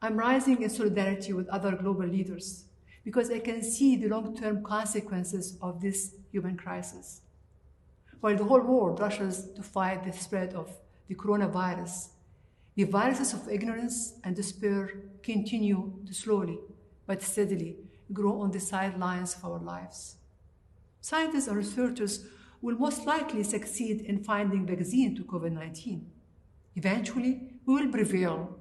I'm rising in solidarity with other global leaders because I can see the long-term consequences of this human crisis. While the whole world rushes to fight the spread of the coronavirus, the viruses of ignorance and despair continue to slowly but steadily grow on the sidelines of our lives. Scientists and researchers will most likely succeed in finding a vaccine to COVID-19. Eventually, we will prevail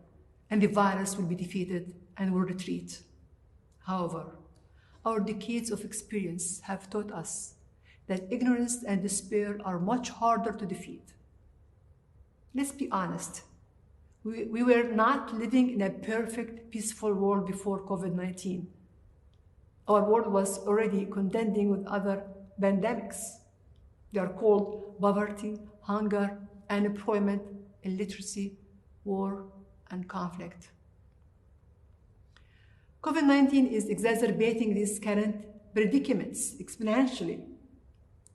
and the virus will be defeated and will retreat. However, our decades of experience have taught us that ignorance and despair are much harder to defeat. Let's be honest. We were not living in a perfect, peaceful world before COVID-19. Our world was already contending with other pandemics. They are called poverty, hunger, unemployment, illiteracy, war, and conflict. COVID-19 is exacerbating these current predicaments exponentially.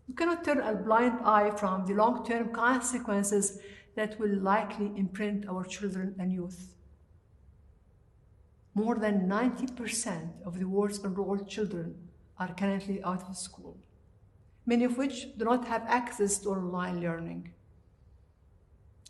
We cannot turn a blind eye from the long-term consequences that will likely imprint our children and youth. More than 90% of the world's enrolled children are currently out of school, many of which do not have access to online learning.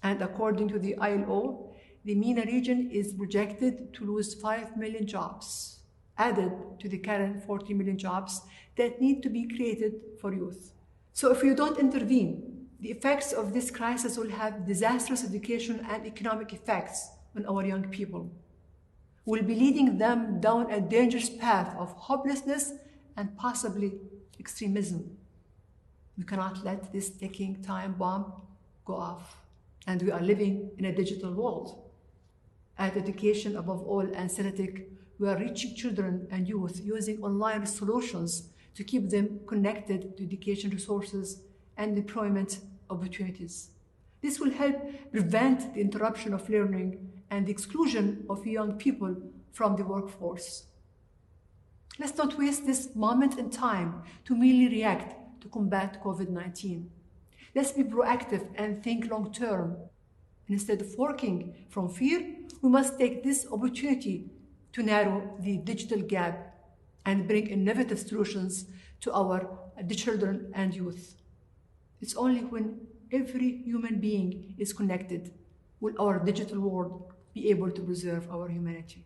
And according to the ILO, the MENA region is projected to lose 5 million jobs, added to the current 40 million jobs that need to be created for youth. So if you don't intervene, the effects of this crisis will have disastrous education and economic effects on our young people. We'll be leading them down a dangerous path of hopelessness and possibly extremism. We cannot let this ticking time bomb go off. And we are living in a digital world. At education above all anesthetic, we are reaching children and youth using online solutions to keep them connected to education resources and employment opportunities. This will help prevent the interruption of learning and the exclusion of young people from the workforce. Let's not waste this moment in time to merely react to combat COVID-19. Let's be proactive and think long-term. Instead of working from fear, we must take this opportunity to narrow the digital gap and bring innovative solutions to the children and youth. It's only when every human being is connected will our digital world be able to preserve our humanity.